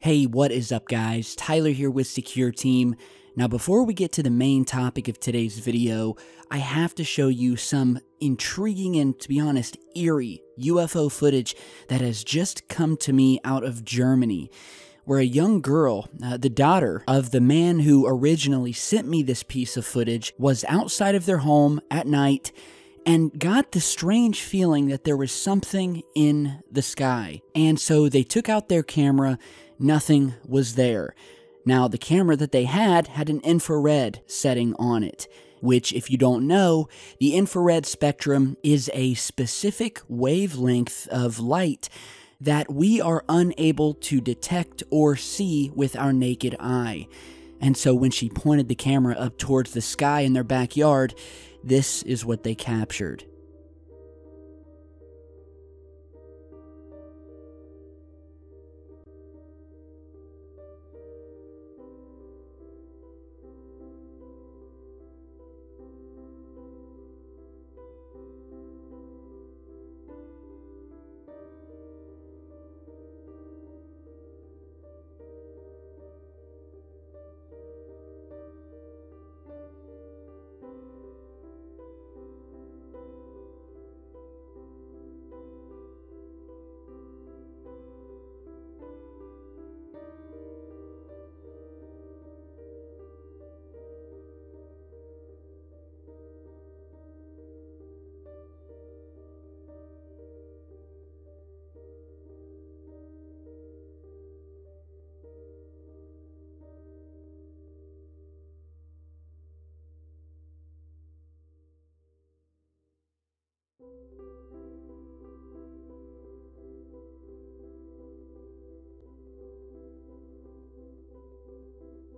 Hey, what is up guys? Tyler here with Secureteam. Now before we get to the main topic of today's video, I have to show you some intriguing and, to be honest, eerie UFO footage that has just come to me out of Germany, where a young girl, the daughter of the man who originally sent me this piece of footage, was outside of their home at night and got the strange feeling that there was something in the sky. And so they took out their camera. Nothing was there. Now, the camera that they had an infrared setting on it, which, if you don't know, the infrared spectrum is a specific wavelength of light that we are unable to detect or see with our naked eye. And so when she pointed the camera up towards the sky in their backyard, this is what they captured.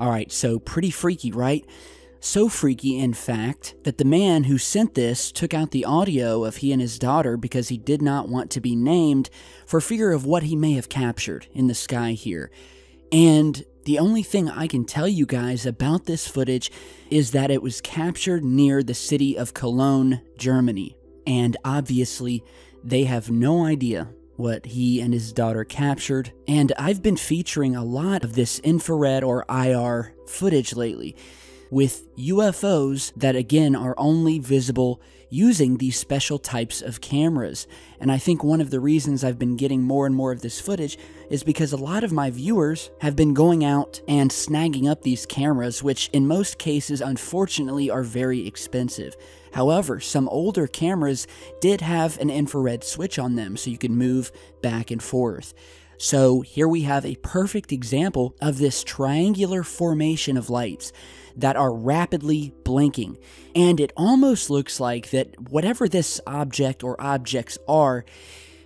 Alright, so pretty freaky, right? So freaky, in fact, that the man who sent this took out the audio of he and his daughter because he did not want to be named for fear of what he may have captured in the sky here. And the only thing I can tell you guys about this footage is that it was captured near the city of Cologne, Germany. And obviously, they have no idea what he and his daughter captured, and I've been featuring a lot of this infrared or IR footage lately, with UFOs that again are only visible using these special types of cameras. And I think one of the reasons I've been getting more and more of this footage is because a lot of my viewers have been going out and snagging up these cameras, which in most cases unfortunately are very expensive. However, some older cameras did have an infrared switch on them so you could move back and forth. So here we have a perfect example of this triangular formation of lights that are rapidly blinking. And it almost looks like that whatever this object or objects are,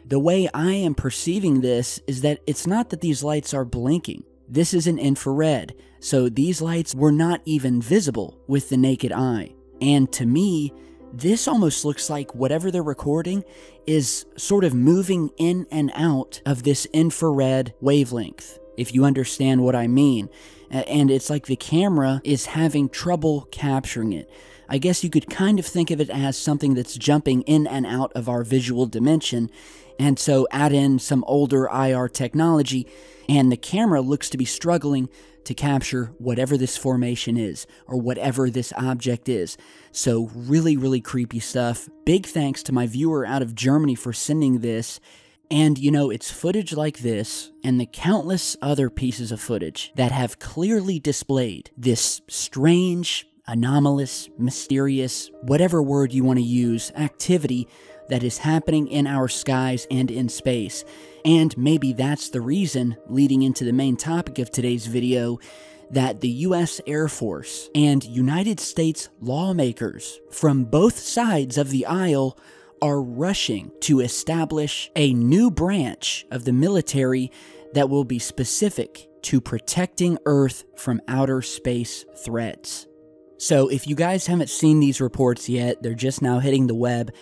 the way I am perceiving this is that it's not that these lights are blinking. This is an infrared, so these lights were not even visible with the naked eye. And to me, this almost looks like whatever they're recording is sort of moving in and out of this infrared wavelength, if you understand what I mean. And it's like the camera is having trouble capturing it. I guess you could kind of think of it as something that's jumping in and out of our visual dimension. And so add in some older IR technology, and the camera looks to be struggling to capture whatever this formation is, or whatever this object is. So really, really creepy stuff. Big thanks to my viewer out of Germany for sending this. And you know, it's footage like this, and the countless other pieces of footage that have clearly displayed this strange, anomalous, mysterious, whatever word you want to use, activity that is happening in our skies and in space. And maybe that's the reason, leading into the main topic of today's video, that the US Air Force and United States lawmakers from both sides of the aisle are rushing to establish a new branch of the military that will be specific to protecting Earth from outer space threats. So if you guys haven't seen these reports yet, they're just now hitting the web.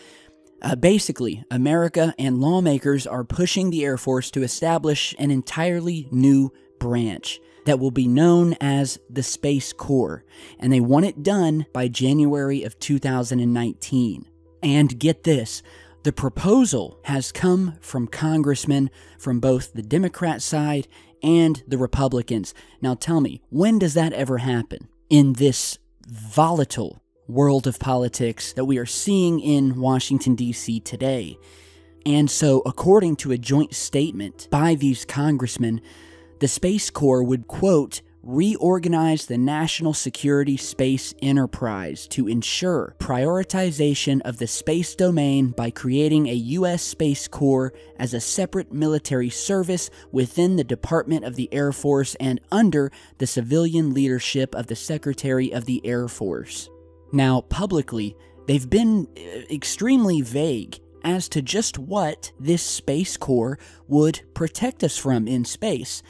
Basically, America and lawmakers are pushing the Air Force to establish an entirely new branch that will be known as the Space Corps, and they want it done by January of 2019. And get this, The proposal has come from congressmen from both the Democrat side and the Republicans. Now tell me, when does that ever happen in this volatile world of politics that we are seeing in Washington, D.C. today? And so, according to a joint statement by these congressmen, the Space Corps would, quote, reorganize the national security space enterprise to ensure prioritization of the space domain by creating a U.S. Space Corps as a separate military service within the Department of the Air Force and under the civilian leadership of the Secretary of the Air Force. Now, publicly, they've been extremely vague as to just what this Space Corps would protect us from in space,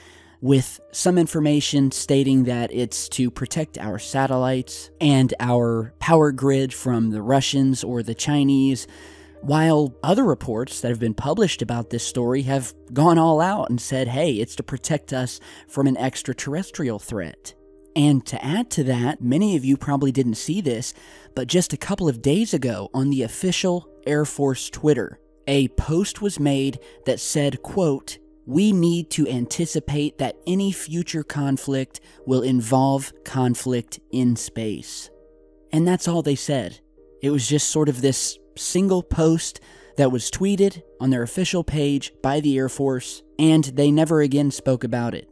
with some information stating that it's to protect our satellites and our power grid from the Russians or the Chinese, while other reports that have been published about this story have gone all out and said, hey, it's to protect us from an extraterrestrial threat. And to add to that, many of you probably didn't see this, but just a couple of days ago on the official Air Force Twitter, a post was made that said, quote, we need to anticipate that any future conflict will involve conflict in space. And that's all they said. It was just sort of this single post that was tweeted on their official page by the Air Force, and they never again spoke about it.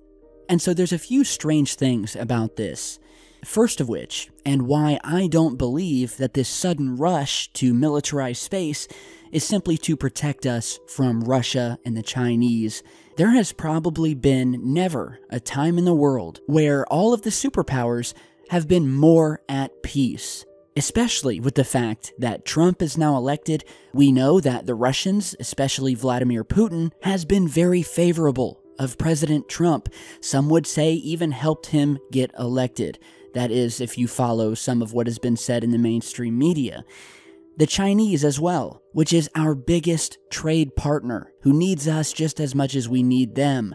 And so there's a few strange things about this. First of which, and why I don't believe that this sudden rush to militarize space is simply to protect us from Russia and the Chinese. There has probably been never a time in the world where all of the superpowers have been more at peace. Especially with the fact that Trump is now elected, we know that the Russians, especially Vladimir Putin, has been very favorable of President Trump. Some would say even helped him get elected. That is, if you follow some of what has been said in the mainstream media. The Chinese as well, which is our biggest trade partner, who needs us just as much as we need them.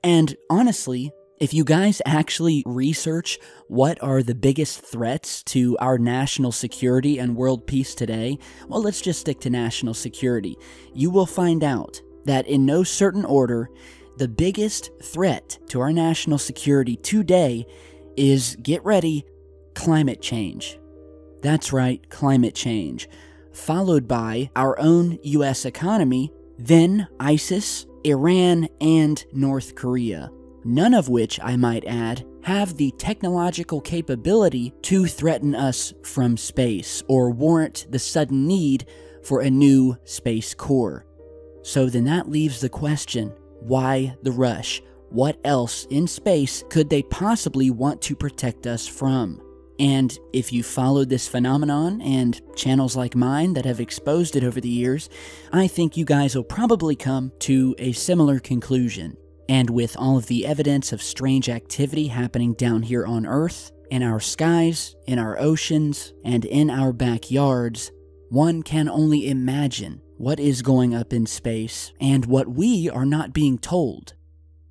And honestly, if you guys actually research what are the biggest threats to our national security and world peace today, well, let's just stick to national security. You will find out that in no certain order, the biggest threat to our national security today is, get ready, climate change. That's right, climate change. Followed by our own U.S. economy, then ISIS, Iran, and North Korea. None of which, I might add, have the technological capability to threaten us from space or warrant the sudden need for a new Space Corps. So then that leaves the question, why the rush? What else in space could they possibly want to protect us from? And if you followed this phenomenon and channels like mine that have exposed it over the years, I think you guys will probably come to a similar conclusion. And with all of the evidence of strange activity happening down here on Earth, in our skies, in our oceans, and in our backyards, one can only imagine what is going up in space and what we are not being told.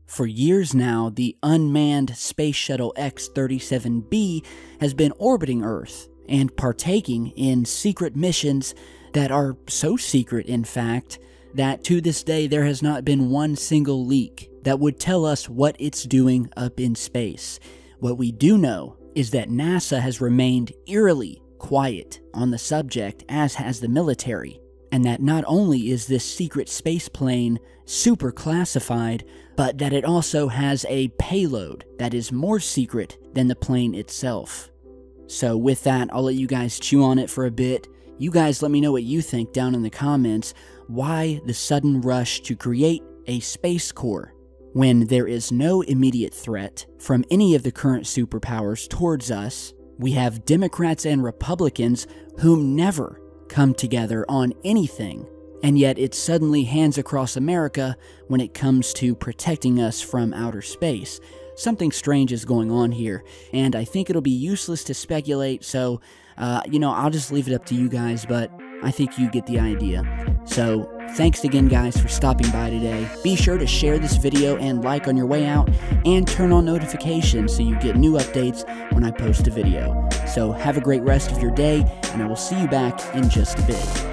For years now, the unmanned Space Shuttle X-37B has been orbiting Earth and partaking in secret missions that are so secret, in fact, that to this day there has not been one single leak that would tell us what it's doing up in space. What we do know is that NASA has remained eerily quiet on the subject, as has the military, and that not only is this secret space plane super classified, but that it also has a payload that is more secret than the plane itself. So with that, I'll let you guys chew on it for a bit. You guys let me know what you think down in the comments. Why the sudden rush to create a Space Corps when there is no immediate threat from any of the current superpowers towards us? We have Democrats and Republicans whom never come together on anything, and yet it's suddenly hands across America when it comes to protecting us from outer space. Something strange is going on here, and I think it'll be useless to speculate, so, I'll just leave it up to you guys, but I think you get the idea. So, thanks again, guys, for stopping by today. Be sure to share this video and like on your way out, and turn on notifications so you get new updates when I post a video. So, have a great rest of your day, and I will see you back in just a bit.